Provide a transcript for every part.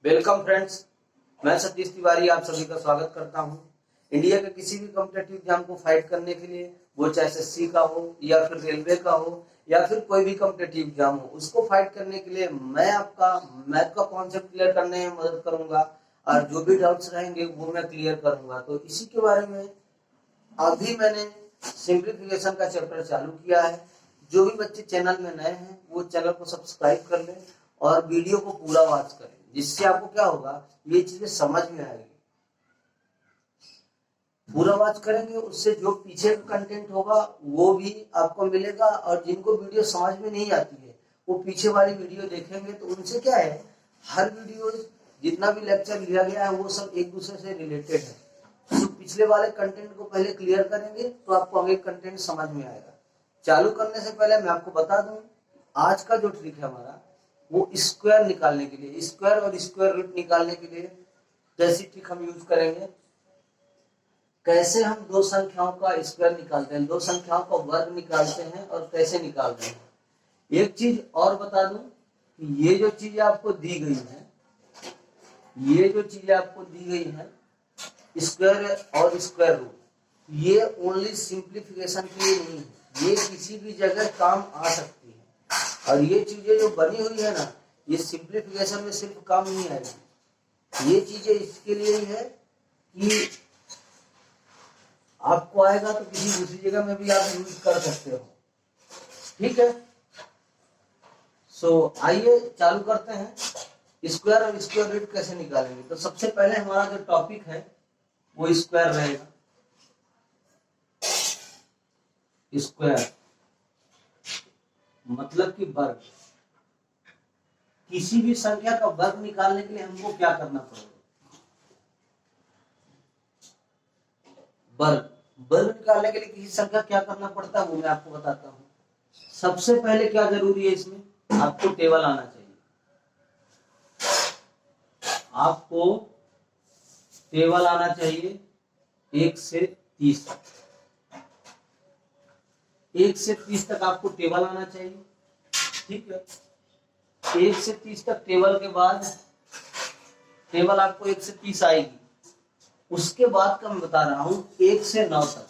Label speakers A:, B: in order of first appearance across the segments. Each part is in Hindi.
A: वेलकम फ्रेंड्स, मैं सतीश तिवारी आप सभी का स्वागत करता हूं। इंडिया के किसी भी कॉम्पिटेटिव एग्जाम को फाइट करने के लिए, वो चाहे एसएससी का हो या फिर रेलवे का हो या फिर कोई भी कॉम्पिटेटिव एग्जाम हो, उसको फाइट करने के लिए मैं आपका मैथ का कॉन्सेप्ट क्लियर करने में मदद करूंगा और जो भी डाउट्स रहेंगे वो मैं क्लियर करूंगा। तो इसी के बारे में अभी मैंने सिंप्लीफिकेशन का चैप्टर चालू किया है। जो भी बच्चे चैनल में नए हैं वो चैनल को सब्सक्राइब कर लें और वीडियो को पूरा वॉच करें, जिससे आपको क्या होगा, ये चीजें समझ में आएगी। पूरा वॉच करेंगे उससे जो पीछे का कंटेंट होगा वो भी आपको मिलेगा, और जिनको वीडियो समझ में नहीं आती है वो पीछे वाली वीडियो देखेंगे तो उनसे क्या है, हर वीडियो जितना भी लेक्चर लिया गया है वो सब एक दूसरे से रिलेटेड है। तो पिछले वाले कंटेंट को पहले क्लियर करेंगे तो आपको आगे कंटेंट समझ में आएगा। चालू करने से पहले मैं आपको बता दूं, आज का जो ट्रिक है हमारा वो स्क्वायर निकालने के लिए, स्क्वायर और स्क्वायर रूट निकालने के लिए कैसी ट्रिक हम यूज करेंगे, कैसे हम दो संख्याओं का स्क्वायर निकालते हैं, दो संख्याओं का वर्ग निकालते हैं और कैसे निकालते हैं। एक चीज और बता दूं कि ये जो चीजें आपको दी गई है, ये जो चीजें आपको दी गई है स्क्वायर और स्क्वायर रूट, ये ओनली सिंप्लीफिकेशन के लिए नहीं है, ये किसी भी जगह काम आ सकती है। और ये चीजें जो बनी हुई है ना, ये सिंप्लीफिकेशन में सिर्फ काम नहीं आएगी, ये चीजें इसके लिए ही है कि आपको आएगा तो किसी दूसरी जगह में भी आप यूज कर सकते हो। ठीक है, सो आइए चालू करते हैं। स्क्वायर और स्क्वायर रूट कैसे निकालेंगे, तो सबसे पहले हमारा जो टॉपिक है वो स्क्वायर रहेगा। स्क्वायर मतलब कि वर्ग। किसी भी संख्या का वर्ग निकालने के लिए हमको क्या करना पड़ेगा, वर्ग निकालने के लिए किसी संख्या क्या करना पड़ता है वो मैं आपको बताता हूं। सबसे पहले क्या जरूरी है, इसमें आपको टेबल आना चाहिए। आपको टेबल आना चाहिए 1 से 30 तक। 1 से 30 तक आपको टेबल आना चाहिए। ठीक है, 1 से 30 तक टेबल के बाद, टेबल आपको 1 से 30 आएगी। उसके बाद का मैं बता रहा हूं 1 से 9 तक।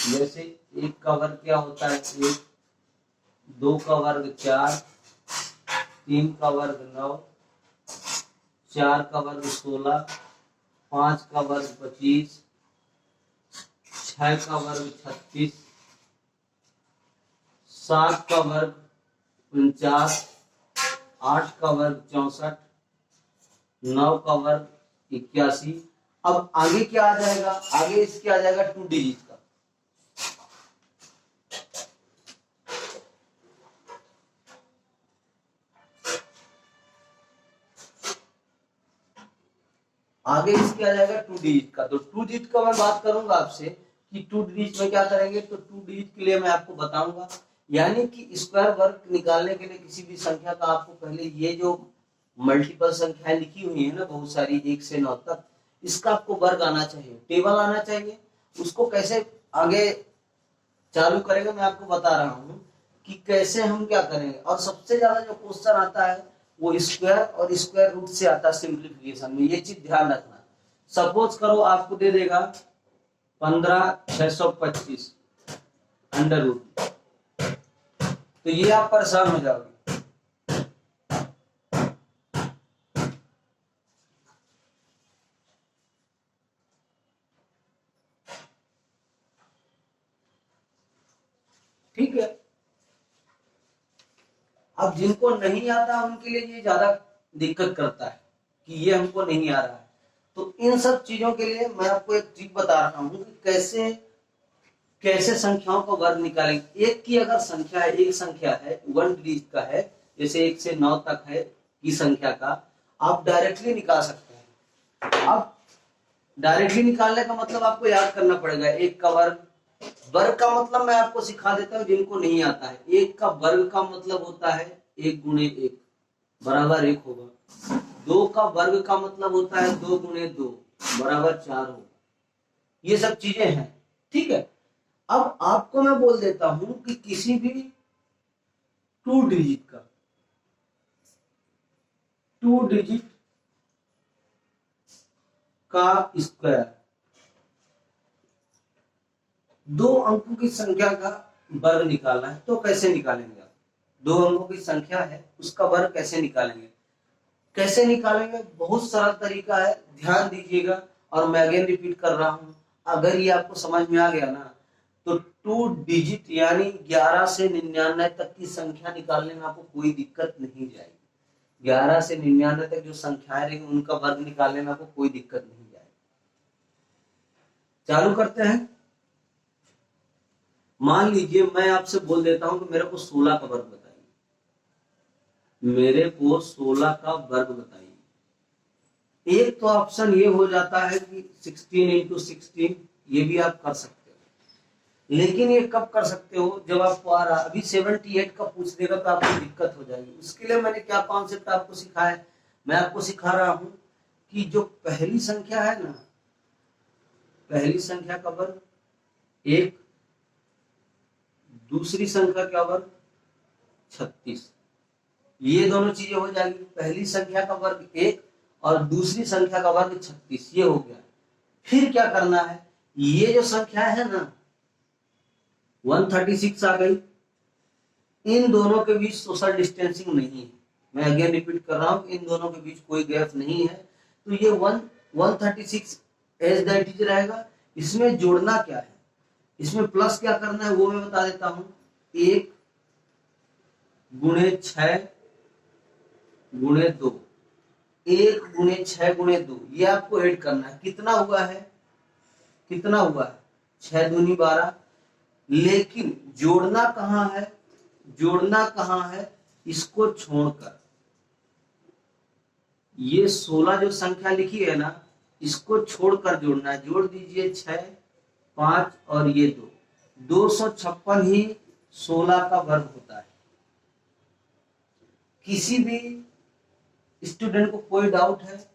A: जैसे 1 का वर्ग क्या होता है 1, 2 का वर्ग 4, 3 का वर्ग 9, 4 का वर्ग 16, 5 का वर्ग 25, 6 का वर्ग 36, 7 का वर्ग 49, 8 का वर्ग 64, 9 का वर्ग 81। अब आगे क्या आ जाएगा, आगे इसके आ जाएगा 2 डिजिट का। आगे इसके आ जाएगा 2 डिजिट का। तो 2 डिजिट का मैं बात करूंगा आपसे कि 2 डिजिट में क्या करेंगे, तो 2 डिजिट के लिए मैं आपको बताऊंगा। यानी कि स्क्वायर वर्ग निकालने के लिए किसी भी संख्या का आपको पहले ये जो मल्टीपल संख्याएं लिखी हुई है ना बहुत सारी 1 से 9 तक, इसका आपको वर्ग आना चाहिए, टेबल आना चाहिए। उसको कैसे आगे चालू करेंगे मैं आपको बता रहा हूं कि कैसे हम क्या करेंगे। और सबसे ज्यादा जो क्वेश्चन आता है वो स्क्वायर और स्क्वायर रूट से आता है सिंप्लीफिकेशन में, ये चीज ध्यान रखना। सपोज करो आपको दे देगा 15,625 अंडर रूट, तो ये आप परेशान हो जाओगे। ठीक है, अब जिनको नहीं आता उनके लिए ये ज्यादा दिक्कत करता है कि ये हमको नहीं आ रहा है। तो इन सब चीजों के लिए मैं आपको एक ट्रिक बता रहा हूं कि कैसे कैसे संख्याओं का वर्ग निकालेंगे। एक की अगर संख्या है, एक संख्या है 1 डिजिट का है, जैसे 1 से 9 तक है की संख्या का, आप डायरेक्टली निकाल सकते हैं। अब डायरेक्टली निकालने का मतलब आपको याद करना पड़ेगा 1 का वर्ग। वर्ग का मतलब मैं आपको सिखा देता हूं जिनको नहीं आता है। 1 का वर्ग का मतलब होता है 1 गुणे 1 बराबर 1 होगा। 2 का वर्ग का मतलब होता है 2 गुणे 2 बराबर 4 होगा। ये सब चीजें हैं। ठीक है, अब आपको मैं बोल देता हूं कि किसी भी 2 डिजिट का स्क्वायर, दो अंकों की संख्या का वर्ग निकालना है। तो कैसे निकालेंगे आप? दो अंकों की संख्या है, उसका वर्ग कैसे निकालेंगे? कैसे निकालेंगे? बहुत सरल तरीका है, ध्यान दीजिएगा। और मैं अगेन रिपीट कर रहा हूं, अगर ये आपको समझ में आ गया ना, तो 2 डिजिट यानी 11 से 99 तक की संख्या निकालने में आपको कोई दिक्कत नहीं जाएगी। 11 से 99 तक जो संख्याएं रहेंगी उनका वर्ग निकालने में आपको कोई दिक्कत नहीं जाएगी। चालू करते हैं। मान लीजिए मैं आपसे बोल देता हूं कि मेरे को 16 का वर्ग बताइए, मेरे को 16 का वर्ग बताइए। एक तो ऑप्शन ये हो जाता है कि 16 इंटू 16, ये भी आप कर सकते हो। लेकिन ये कब कर सकते हो? जब आपको आ रहा, अभी 78 का पूछ देगा तो आपको दिक्कत हो जाएगी। उसके लिए मैंने क्या कॉन्सेप्ट आपको सिखाया है? मैं आपको सिखा रहा हूं कि जो पहली संख्या है ना, पहली संख्या का वर्ग 1, दूसरी संख्या का वर्ग 36, ये दोनों चीजें हो जाएगी। पहली संख्या का वर्ग 1 और दूसरी संख्या का वर्ग 36, ये हो गया। फिर क्या करना है? ये जो संख्या है ना 136 आ गई, इन दोनों के बीच सोशल डिस्टेंसिंग नहीं है। मैं अगेन रिपीट कर रहा हूं, इन दोनों के बीच कोई गैप नहीं है, तो ये 136 एज दैट इज रहेगा। इसमें जोड़ना क्या है, इसमें प्लस क्या करना है वो मैं बता देता हूं। 1 गुणे 6 गुणे 2, 1 गुणे 6 गुणे 2, ये आपको ऐड करना है। कितना हुआ है? कितना हुआ है? 6 दूनी 12। लेकिन जोड़ना कहां है? जोड़ना कहां है? इसको छोड़कर ये 16 जो संख्या लिखी है ना, इसको छोड़कर जोड़ना है। जोड़ दीजिए 6, 5 और ये 2, 256 ही 16 का वर्ग होता है। किसी भी स्टूडेंट को कोई डाउट है?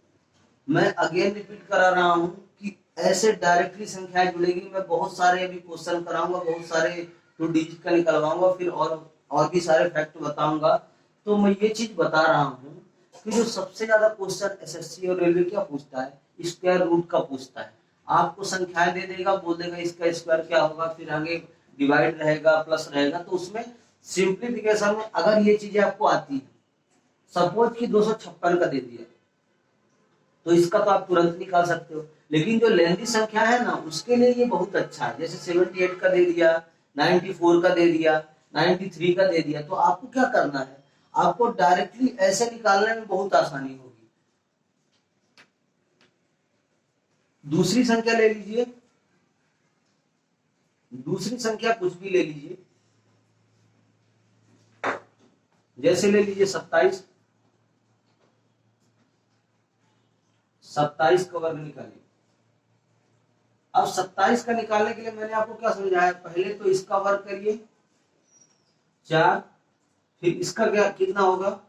A: मैं अगेन रिपीट करा रहा हूं कि ऐसे डायरेक्टली संख्याएं जुड़ेगी। मैं बहुत सारे अभी क्वेश्चन कराऊंगा, बहुत सारे 2 डिजिट का निकलवाऊंगा, फिर और भी सारे फैक्ट बताऊंगा। तो मैं ये चीज बता रहा हूं कि जो सबसे ज्यादा क्वेश्चन एसएससी और रेलवे क्या पूछता है, स्क्वायर रूट का पूछता है। आपको संख्याएं दे देगा, बोल देगा इसका स्क्वायर क्या होगा, फिर आगे डिवाइड रहेगा, प्लस रहेगा। तो उसमें सिंप्लीफिकेशन में अगर ये चीजें आपको आती है, सपोज कि 256 का दे दिया, तो इसका तो आप तुरंत निकाल सकते हो। लेकिन जो लेंथी संख्या है ना, उसके लिए ये बहुत अच्छा है। जैसे 78 का दे दिया, 94 का दे दिया, 93 का दे दिया, तो आपको क्या करना है? आपको डायरेक्टली ऐसे निकालने में बहुत आसानी होगी। दूसरी संख्या ले लीजिए, दूसरी संख्या कुछ भी ले लीजिए, जैसे ले लीजिए 27। 27 का वर्ग निकालिए। अब 27 का निकालने के लिए मैंने आपको क्या समझाया? पहले तो इसका वर्ग करिए 4, फिर इसका क्या कितना होगा?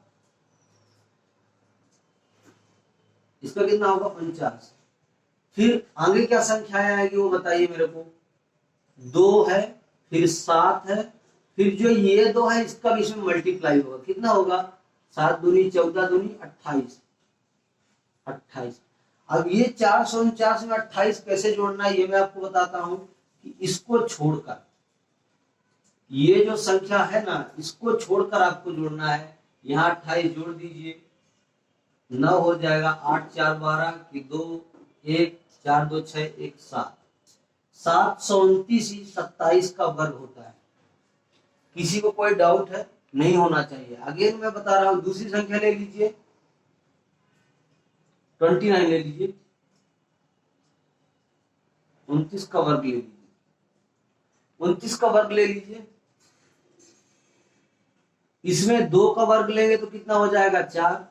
A: इसका कितना होगा? 50। फिर आगे क्या संख्याएं आएगी वो बताइए मेरे को। 2 है, फिर 7 है, फिर जो ये 2 है इसका भी इसमें मल्टीप्लाई होगा। कितना होगा? 7 दूनी 14 दूनी 28। 28। अब ये 449 में 28 कैसे जोड़ना है ये मैं आपको बताता हूं कि इसको छोड़कर, ये जो संख्या है ना, इसको छोड़कर आपको जोड़ना है। यहाँ 28 जोड़ दीजिए, 9 हो जाएगा। 8 4 12 की 2, 1 4 2 6 1 7, 729 ही 27 का वर्ग होता है। किसी को कोई डाउट है? नहीं होना चाहिए। अगेन मैं बता रहा हूं, दूसरी संख्या ले लीजिए, 29 ले लीजिए, 29 का वर्ग ले लीजिए, 29 का वर्ग ले लीजिए। इसमें 2 का वर्ग लेंगे तो कितना हो जाएगा? 4।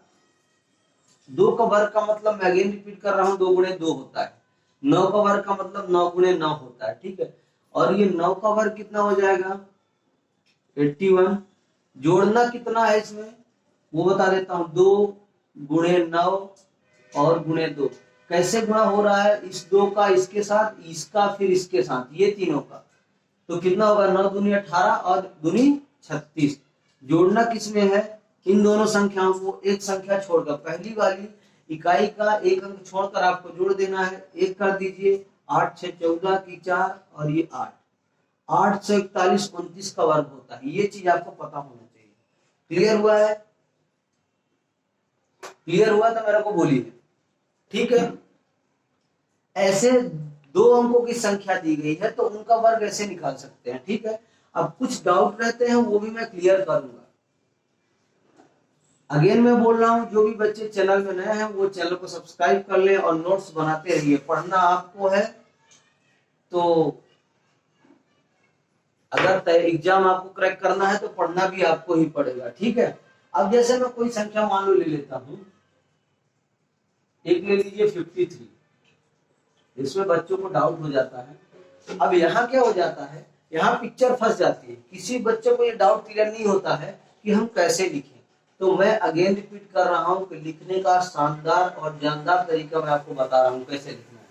A: 2 का वर्ग का मतलब, मैं अगेन रिपीट कर रहा हूं, 2 गुणे 2 होता है। 9 का वर्ग का मतलब 9 गुणे 9 होता है, ठीक है। और ये 9 का वर्ग कितना हो जाएगा? 81। जोड़ना कितना है इसमें वो बता देता हूं, 2 गुणे 9 और गुणे 2। कैसे गुणा हो रहा है? इस 2 का इसके साथ, इसका फिर इसके साथ, ये तीनों का। तो कितना होगा? 9 दूनी 18 और दूनी 36। जोड़ना किसमें है? इन दोनों संख्याओं को एक संख्या छोड़कर, पहली वाली इकाई का एक अंक छोड़कर आपको जोड़ देना है। एक कर दीजिए, 8 6 14 की 4 और ये 8, 8 से 41 29 का वर्ग होता है। ये चीज आपको पता होना चाहिए। क्लियर हुआ है? क्लियर हुआ तो मेरे को बोलिए। ठीक है, ऐसे दो अंकों की संख्या दी गई है तो उनका वर्ग ऐसे निकाल सकते हैं। ठीक है, अब कुछ डाउट रहते हैं वो भी मैं क्लियर करूंगा। अगेन मैं बोल रहा हूं, जो भी बच्चे चैनल में नए हैं वो चैनल को सब्सक्राइब कर ले और नोट्स बनाते रहिए। पढ़ना आपको है तो अगर एग्जाम आपको क्रैक करना है तो पढ़ना भी आपको ही पड़ेगा। ठीक है, अब जैसे मैं कोई संख्या मान लो ले लेता हूं, एक ले लीजिए 53। इसमें बच्चों को डाउट हो जाता है। अब यहाँ क्या हो जाता है, यहाँ पिक्चर फंस जाती है। किसी बच्चे को ये डाउट क्लियर नहीं होता है कि हम कैसे लिखें। तो मैं अगेन रिपीट कर रहा हूँ कि लिखने का शानदार और जानदार तरीका मैं आपको बता रहा हूँ कैसे लिखना है।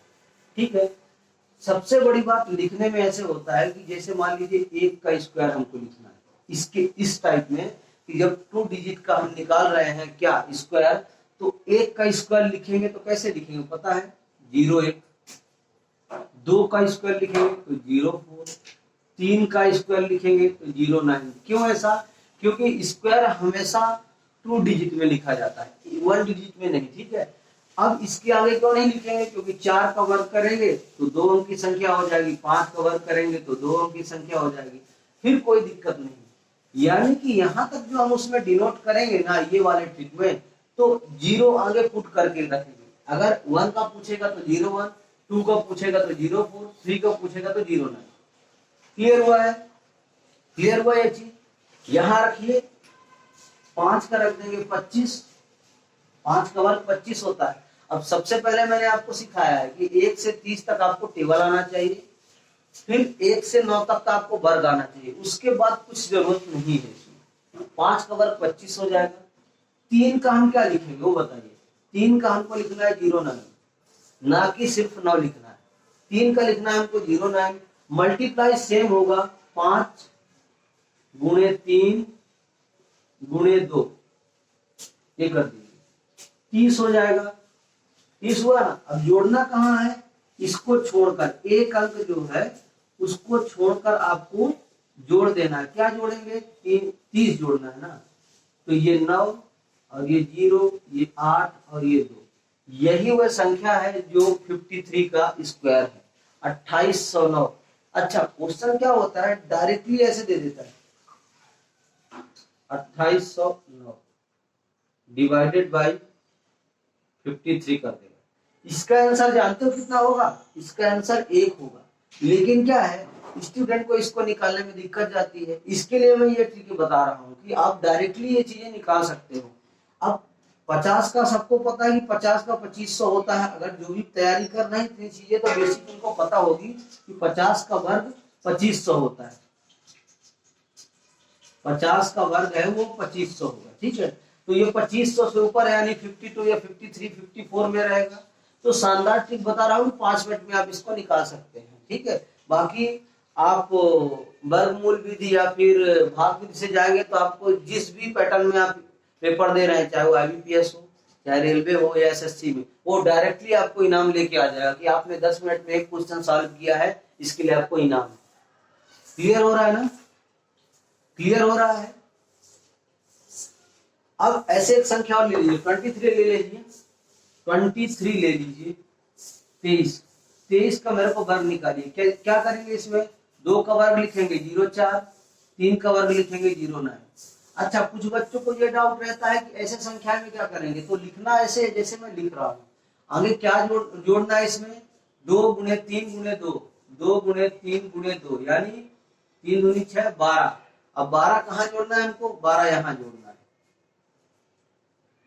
A: ठीक है, सबसे बड़ी बात लिखने में ऐसे होता है कि जैसे मान लीजिए 1 का स्क्वायर हमको लिखना है, इसके इस टाइप में कि जब 2 डिजिट का हम निकाल रहे हैं क्या स्क्वायर, तो 1 का स्क्वायर लिखेंगे तो कैसे लिखेंगे पता है, 0 1। 2 का स्क्वायर लिखेंगे तो 0 4। 3 का स्क्वायर लिखेंगे तो 0 9। क्यों ऐसा? क्योंकि स्क्वायर हमेशा 2 डिजिट में लिखा जाता है, 1 डिजिट में नहीं। ठीक है, अब इसके आगे क्यों नहीं लिखेंगे, क्योंकि 4 का वर्ग करेंगे तो 2 अंक की संख्या हो जाएगी, 5 का वर्ग करेंगे तो 2 अंक की संख्या हो जाएगी, फिर कोई दिक्कत नहीं। यानी कि यहाँ तक जो हम उसमें डिनोट करेंगे ना ये वाले ट्रिक में, तो 0 आगे पुट करके रखेंगे। अगर 1 का पूछेगा तो 0 1, 2 का पूछेगा तो 0 4, 3 का पूछेगा तो 0 9। क्लियर हुआ है? क्लियर हुआ ये चीज? यहाँ रखिए, 5 का रख देंगे 25, 5 का वर्ग 25 होता है। अब सबसे पहले मैंने आपको सिखाया है कि 1 से 30 तक आपको टेबल आना चाहिए, फिर 1 से 9 तक का आपको वर्ग आना चाहिए, उसके बाद कुछ जरूरत नहीं है इसमें। 5 का वर्ग 25 हो जाएगा। 3 का हम क्या लिखेंगे वो बताइए? 3 का हमको लिखना है 0 9, ना कि सिर्फ 9 लिखना है। 3 का लिखना है हमको 0 9। मल्टीप्लाई सेम होगा, 5 गुणे 3 गुणे 2, ये कर दीजिए, 30 हो जाएगा। 30 हुआ ना। अब जोड़ना कहाँ है, इसको छोड़कर एक अंक जो है उसको छोड़कर आपको जोड़ देना है। क्या जोड़ेंगे? 30 जोड़ना है ना। तो ये 9 और ये 0, ये 8 और ये 2, यही वह संख्या है जो 53 का स्क्वायर है, 2809। अच्छा, क्वेश्चन क्या होता है, डायरेक्टली ऐसे दे देता है, 2809 डिवाइडेड बाई 53 कर देगा। इसका आंसर जानते हो कितना होगा? इसका आंसर 1 होगा। लेकिन क्या है, स्टूडेंट को इसको निकालने में दिक्कत जाती है। इसके लिए मैं ये ट्रिक बता रहा हूँ कि आप डायरेक्टली ये चीजें निकाल सकते हो। अब 50 का सबको पता है कि 50 का 2500 होता है। अगर जो भी तैयारी कर रहे हैं इतनी चीजें तो बेसिक उनको पता होगी कि 50 का वर्ग 2500 होता है। 50 का वर्ग है वो 2500 होगा। ठीक है, तो ये 2500 से ऊपर है यानी 52 या 53 54 में रहेगा। तो शानदार ट्रिक बता रहा हूँ, 5 मिनट में आप इसको निकाल सकते हैं। ठीक है, बाकी आप वर्गमूल विधि या फिर भाग विधि से जाएंगे तो आपको जिस भी पैटर्न में आप पेपर दे रहे हैं, चाहे वो IBPS हो, चाहे रेलवे हो या SSC में, वो डायरेक्टली आपको इनाम लेके आ जाएगा कि आपने 10 मिनट में एक क्वेश्चन सॉल्व किया है, इसके लिए आपको इनाम। क्लियर हो रहा है ना? क्लियर हो रहा है? अब ऐसे एक संख्या और ले लीजिए, 23 ले लीजिए, 23 ले लीजिए। 23 का मेरे को वर्ग निकालिए। क्या करेंगे इसमें? 2 का वर्ग लिखेंगे 0 4, 3 का वर्ग लिखेंगे 0 9। अच्छा, कुछ बच्चों को ये डाउट रहता है कि ऐसे संख्या में क्या करेंगे, तो लिखना ऐसे जैसे मैं लिख रहा हूँ। आगे क्या जोड़ना है इसमें? 2 गुणे 3 गुणे 2, 2 गुणे 3 गुणे 2 यानी 3 दूनी 6 12। अब 12 कहाँ जोड़ना है हमको? 12 यहाँ जोड़ना है।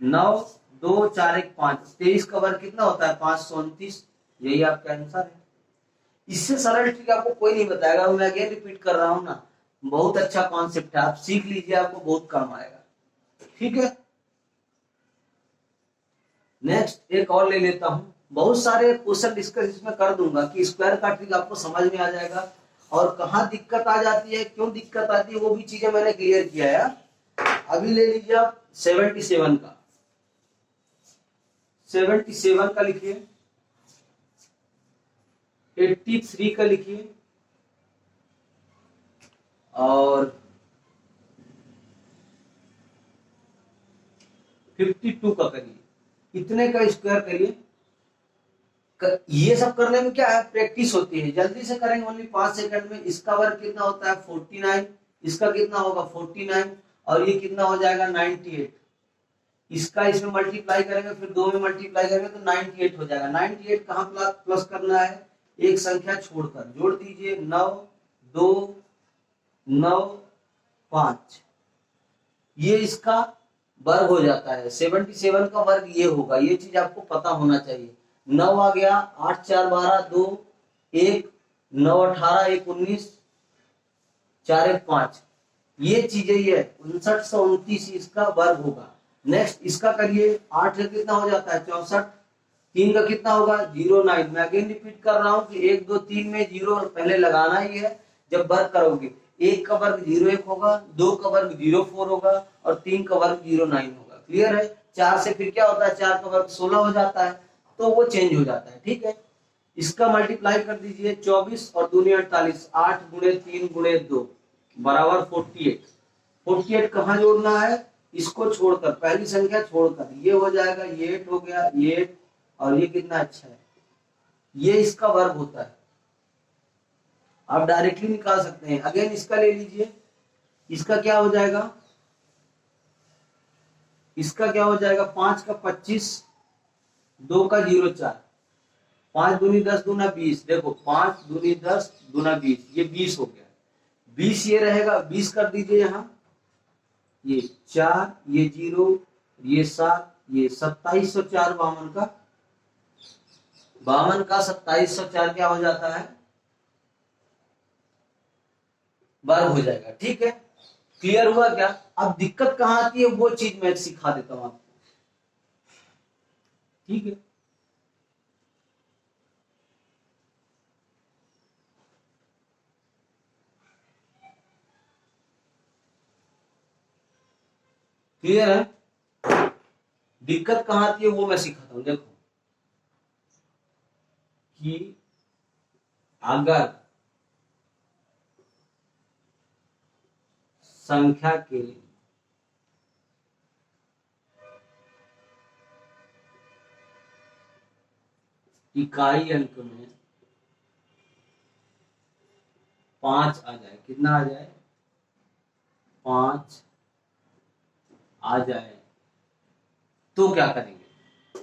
A: 9 2 4 1 5, 23 का वर्ग कितना होता है? 529। यही आपका आंसर है। इससे सरल ट्रिक आपको कोई नहीं बताएगा। मैं अगेन रिपीट कर रहा हूं ना, बहुत अच्छा कॉन्सेप्ट है, आप सीख लीजिए, आपको बहुत काम आएगा। ठीक है, नेक्स्ट एक और ले लेता हूं। बहुत सारे क्वेश्चन डिस्कस इसमें कर दूंगा कि स्क्वायर का ट्रिक आपको समझ में आ जाएगा और कहाँ दिक्कत आ जाती है, क्यों दिक्कत आती है, वो भी चीजें मैंने क्लियर किया है। अभी ले लीजिए आप 77 का।
B: 77 का लिखिए, 83 का लिखिए, और 52 का करिए। इतने का स्क्वायर करिए। ये सब करने में क्या है, प्रैक्टिस होती है, जल्दी से करेंगे ओनली 5 सेकंड में। इसका वर्ग कितना होता है 49, इसका कितना होगा 49, और ये कितना हो जाएगा 98। इसका इसमें मल्टीप्लाई करेंगे, फिर 2 में मल्टीप्लाई करेंगे तो 98 हो जाएगा। 98 कहाँ प्लस करना है, एक संख्या छोड़कर जोड़ दीजिए, 9 2 9 5, ये इसका वर्ग हो जाता है। 77 का वर्ग ये होगा, ये चीज आपको पता होना चाहिए। 9 आ गया, 8 4 12 2 1, 9 18 1 19, 4 1 5, ये चीजें ये 5929 इसका वर्ग होगा। नेक्स्ट इसका करिए, 8 का कितना हो जाता है 64, 3 का कितना होगा 09। मैं अगेन रिपीट कर रहा हूँ कि 1 2 3 में 0 पहले लगाना ही है जब वर्ग करोगे। 1 का वर्ग 01 होगा, 2 का वर्ग 04 होगा, और 3 का वर्ग 09 होगा। क्लियर है। 4 से फिर क्या होता है, 4 का वर्ग 16 हो जाता है, तो वो चेंज हो जाता है। ठीक है, इसका मल्टीप्लाई कर दीजिए, 24 और 2 48, 8 गुणे 3 गुणे 2 बराबर 48। 48 कहाँ जोड़ना है, इसको छोड़कर, पहली संख्या छोड़कर, ये हो जाएगा, ये 8 हो गया, ये 8, और ये कितना अच्छा है, ये इसका वर्ग होता है। आप डायरेक्टली निकाल सकते हैं। अगेन इसका ले लीजिए, इसका क्या हो जाएगा, इसका क्या हो जाएगा, 5 का 25, 2 का 04, 5 दूनी 10 दूना 20, देखो 5 दूनी 10 दूना 20, ये 20 हो गया। 20 ये रहेगा, 20 कर दीजिए यहाँ, ये 4, ये 0, ये 7, ये 2704 52 का 2704 क्या हो जाता है, वर्ग हो जाएगा। ठीक है, क्लियर हुआ क्या। अब दिक्कत कहां आती है वो चीज मैं सिखा देता हूं आपको। ठीक है, क्लियर है। दिक्कत कहां आती है वो मैं सिखाता हूं। देखो कि अगर संख्या के इकाई अंक में 5 आ जाए, कितना आ जाए 5 आ जाए, तो क्या करेंगे,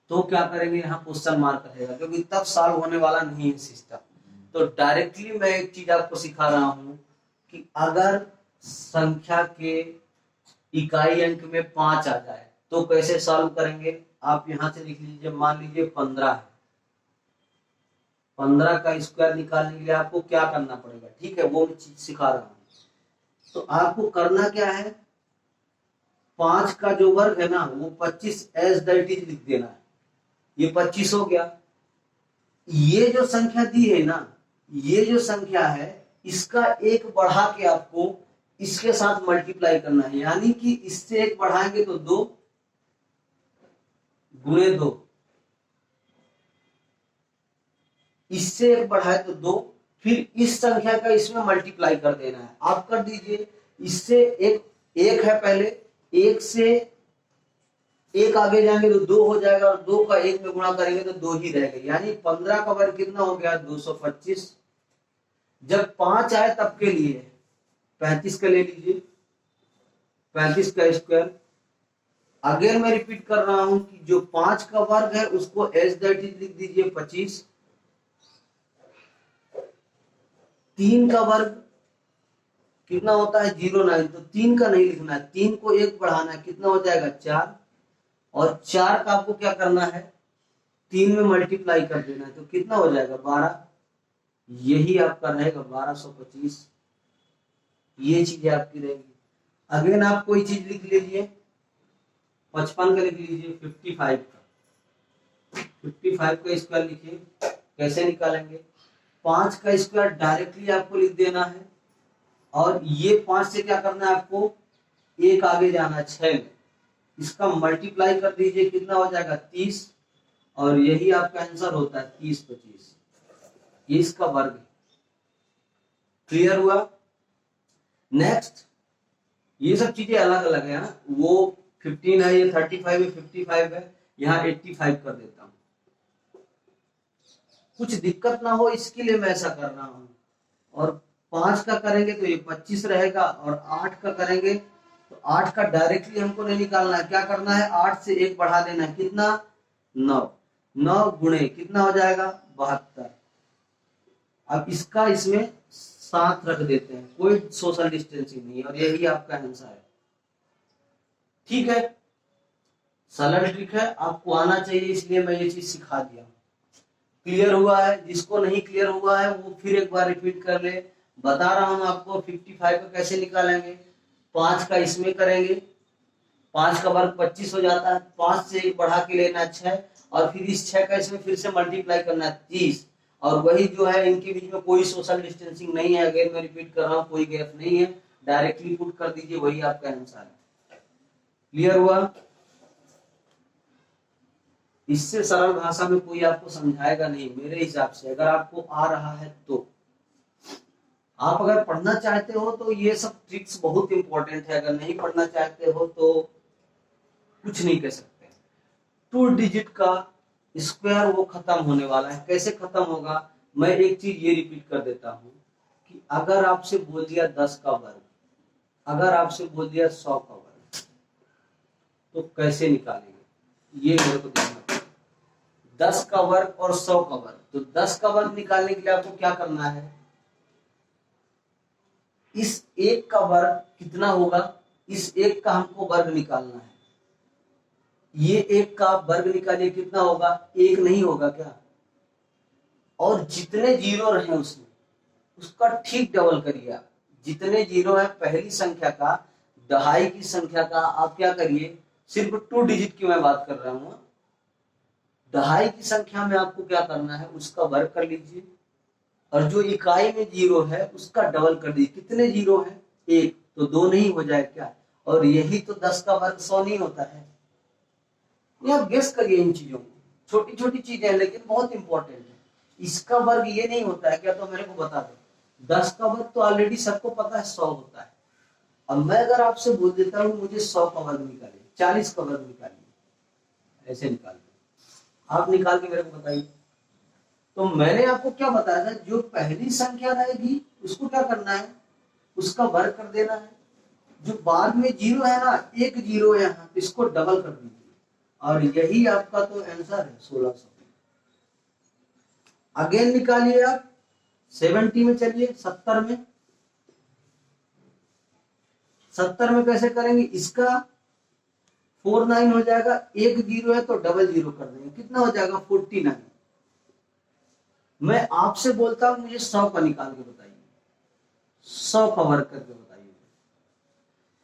B: तो क्या करेंगे, यहाँ क्वेश्चन मार्क रहेगा, क्योंकि तब सॉल्व होने वाला नहीं है सिस्टम। तो डायरेक्टली मैं एक चीज आपको सिखा रहा हूं कि अगर संख्या के इकाई अंक में 5 आ जाए तो कैसे सॉल्व करेंगे। आप यहां से लिख लीजिए, मान लीजिए 15 है, 15 का स्क्वायर निकालने के लिए आपको क्या करना पड़ेगा। ठीक है, वो चीज सिखा रहा हूं। तो आपको करना क्या है, 5 का जो वर्ग है ना वो 25 एज दैट इज लिख देना है। ये 25 हो गया। ये जो संख्या दी है ना, ये जो संख्या है, इसका एक बढ़ा के आपको इसके साथ मल्टीप्लाई करना है, यानी कि इससे एक बढ़ाएंगे तो 2 गुणे 2, इससे एक बढ़ाए तो 2, फिर इस संख्या का इसमें मल्टीप्लाई कर देना है। आप कर दीजिए, इससे एक है पहले, एक से एक आगे जाएंगे तो 2 हो जाएगा, और 2 का 1 में गुणा करेंगे तो 2 ही रहेगा, यानी 15 का वर्ग कितना हो गया 225। जब 5 आए तब के लिए 35 का ले लीजिए, 35 का स्क्वायर। अगेन मैं रिपीट कर रहा हूं कि जो 5 का वर्ग है उसको एज दैट इज लिख दीजिए 25। 3 का वर्ग कितना होता है 09, तो 3 का नहीं लिखना है, 3 को 1 बढ़ाना है, कितना हो जाएगा 4, और 4 का आपको क्या करना है 3 में मल्टीप्लाई कर देना है, तो कितना हो जाएगा 12। यही आपका रहेगा 1225, ये चीज आपकी रहेगी। अगेन आप कोई चीज लिख लीजिए, 55 का लिख लीजिए, 55 का 55 का स्क्वायर लिखिए। कैसे निकालेंगे, 5 का स्क्वायर डायरेक्टली आपको लिख देना है, और ये 5 से क्या करना है आपको, एक आगे जाना है 6 में, इसका मल्टीप्लाई कर दीजिए, कितना हो जाएगा 30, और यही आपका आंसर होता है 30 25, ये इसका वर्ग है। क्लियर हुआ? नेक्स्ट, ये सब चीजें अलग अलग है, वो 15 है, ये 35 है, 55 है, यहाँ 85 कर देता हूं। कुछ दिक्कत ना हो इसके लिए मैं ऐसा कर रहा हूं। और 5 का करेंगे तो ये 25 रहेगा, और 8 का करेंगे तो 8 का डायरेक्टली हमको नहीं निकालना है, क्या करना है 8 से 1 बढ़ा देना है, कितना 9, 9 गुणे कितना हो जाएगा 72। अब इसका इसमें 7 रख देते हैं, कोई सोशल डिस्टेंसिंग नहीं है, और यही आपका आंसर है। ठीक है, सरल ट्रिक है, आपको आना चाहिए, इसलिए मैं ये चीज सिखा दिया। क्लियर हुआ है? जिसको नहीं क्लियर हुआ है वो फिर एक बार रिपीट कर ले। बता रहा हूं आपको 55 का कैसे निकालेंगे। 5 का इसमें करेंगे, 5 का वर्ग 25 हो जाता है, 5 से 1 बढ़ा के लेना 6, और फिर इस 6 का इसमें फिर से मल्टीप्लाई करना है 30, और वही जो है इनके बीच में कोई सोशल डिस्टेंसिंग नहीं है, अगेन मैं रिपीट कर रहा हूँ, कोई गैप नहीं है, डायरेक्टली पुट कर दीजिए, वही आपका आंसर है। क्लियर हुआ? इससे सरल भाषा में कोई आपको समझाएगा नहीं मेरे हिसाब से, अगर आपको आ रहा है तो। आप अगर पढ़ना चाहते हो तो ये सब ट्रिक्स बहुत इंपॉर्टेंट है, अगर नहीं पढ़ना चाहते हो तो कुछ नहीं कह सकते। 2 डिजिट का स्क्वायर वो खत्म होने वाला है, कैसे खत्म होगा, मैं एक चीज ये रिपीट कर देता हूं कि अगर आपसे बोल दिया 10 का वर्ग, अगर आपसे बोल दिया 100 का वर्ग, तो कैसे निकालेंगे ये मेरे को देखना पड़ेगा। 10 का वर्ग और 100 का वर्ग, तो 10 का वर्ग निकालने के लिए आपको क्या करना है, इस 1 का वर्ग कितना होगा, इस 1 का हमको वर्ग निकालना है, ये 1 का वर्ग निकालिए, कितना होगा 1 नहीं होगा क्या, और जितने जीरो रहे उसमें उसका ठीक डबल करिए आप। जितने जीरो है पहली संख्या का, दहाई की संख्या का, आप क्या करिए, सिर्फ 2 डिजिट की मैं बात कर रहा हूं, दहाई की संख्या में आपको क्या करना है, उसका वर्ग कर लीजिए, और जो इकाई में जीरो है उसका डबल कर दीजिए। कितने जीरो है 1, तो 2 नहीं हो जाए क्या, और यही तो 10 का वर्ग 100 नहीं होता है। आप गेस करिए इन चीजों को, छोटी छोटी चीजें हैं लेकिन बहुत इंपॉर्टेंट है। इसका वर्ग ये नहीं होता है क्या, तो मेरे को बता दो। 10 का वर्ग तो ऑलरेडी सबको पता है 100 होता है। अब मैं अगर आपसे बोल देता हूँ मुझे 100 का वर्ग निकालिए, 40 का वर्ग निकालिए, ऐसे निकालिए, आप निकाल के मेरे को बताइए। तो मैंने आपको क्या बताया था, जो पहली संख्या रहेगी उसको क्या करना है, उसका वर्ग कर देना है। जो बाद में जीरो है ना, 1 जीरो है यहाँ, इसको डबल कर दीजिए, और यही आपका तो आंसर है 1600। अगेन निकालिए आप, 70 में चलिए, 70 में, 70 में कैसे करेंगे, इसका 49 हो जाएगा, 1 जीरो है तो डबल जीरो कर देंगे, कितना हो जाएगा 49। मैं आपसे बोलता हूं मुझे 100 का निकाल के बताइए, 100 का वर्ग करके बताइए।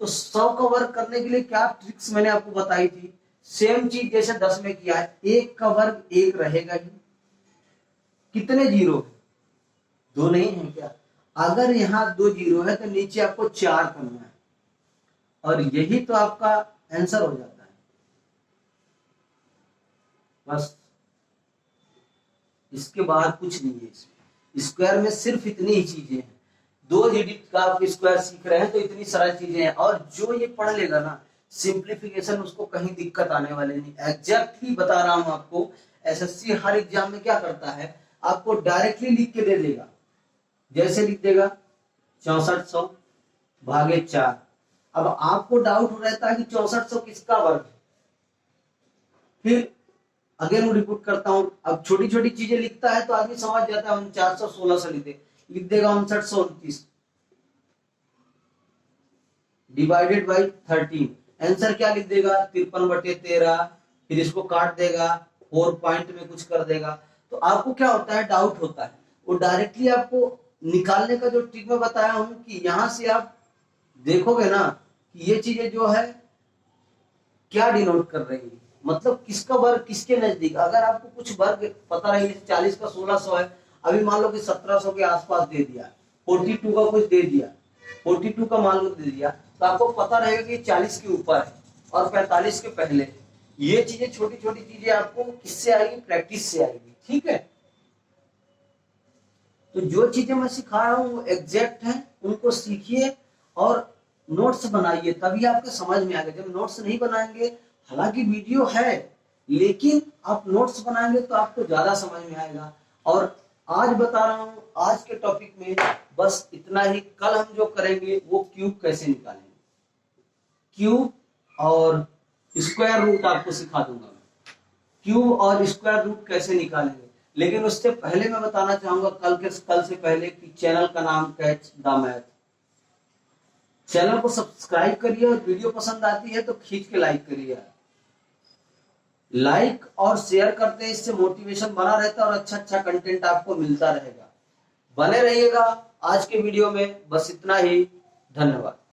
B: तो 100 का वर्ग करने के लिए क्या ट्रिक्स मैंने आपको बताई थी, सेम चीज जैसे 10 में किया है, 1 का वर्ग 1 रहेगा ही। कितने जीरो है, 2 नहीं है क्या, अगर यहाँ 2 जीरो है तो नीचे आपको 4 करना है, और यही तो आपका आंसर हो जाता है। बस इसके बाहर कुछ नहीं है। इसमें स्क्वायर में सिर्फ इतनी ही चीजें हैं। 2 डिजिट का आप स्क्वायर सीख रहे हैं तो इतनी सारी चीजें हैं, और जो ये पढ़ लेगा ना सिंप्लीफिकेशन, उसको कहीं दिक्कत आने वाले नहीं। एग्जैक्टली बता रहा हूं आपको, एसएससी हर एग्जाम में क्या करता है, आपको डायरेक्टली लिख के दे देगा। जैसे लिख देगा 6400 भागे 4। अब आपको डाउट रहता है कि 6400 किसका वर्ग है, फिर अगेन रिपीट करता हूं, अब छोटी छोटी चीजें लिखता है तो आदमी समझ जाता है, 416 से लिख देगा 5929 डिवाइडेड बाई 13। आंसर क्या लिख देगा 53/13, फिर इसको काट देगा, 4 पॉइंट में कुछ कर देगा। तो आपको क्या होता है, डाउट होता है, वो डायरेक्टली आपको निकालने का जो ट्रिक मैं बताया हूं कि यहां से आप देखोगे ना कि ये चीजें जो है क्या डिनोट कर रही है, मतलब किसका वर्ग किसके नजदीक। अगर आपको कुछ वर्ग पता नहीं, 40 का 1600 है, अभी मान लो कि 1700 के आसपास दे दिया, 42 का कुछ दे दिया, 42 का मान लो दे दिया, तो आपको पता रहेगा कि 40 के ऊपर है। और 45 के पहले। ये चीजें, छोटी छोटी चीजें आपको किससे आएगी? प्रैक्टिस से आएगी। ठीक है, तो जो चीजें मैं सिखा रहा हूँ वो एग्जैक्ट है, उनको सीखिए और नोट्स बनाइए, तभी आपके समझ में आएगा। जब नोट्स नहीं बनाएंगे, हालांकि वीडियो है लेकिन आप नोट्स बनाएंगे तो आपको ज्यादा समझ में आएगा। और आज बता रहा हूं, आज के टॉपिक में बस इतना ही। कल हम जो करेंगे वो क्यूब कैसे निकालेंगे, क्यूब और स्क्वायर रूट आपको सिखा दूंगा मैं, क्यूब और स्क्वायर रूट कैसे निकालेंगे। लेकिन उससे पहले मैं बताना चाहूंगा, कल से पहले कि चैनल का नाम कैच द मैथ। चैनल को सब्सक्राइब करिए और वीडियो पसंद आती है तो खींच के लाइक करिए। लाइक और शेयर करते हैं, इससे मोटिवेशन बना रहता है और अच्छा अच्छा कंटेंट आपको मिलता रहेगा। बने रहिएगा। आज के वीडियो में बस इतना ही। धन्यवाद।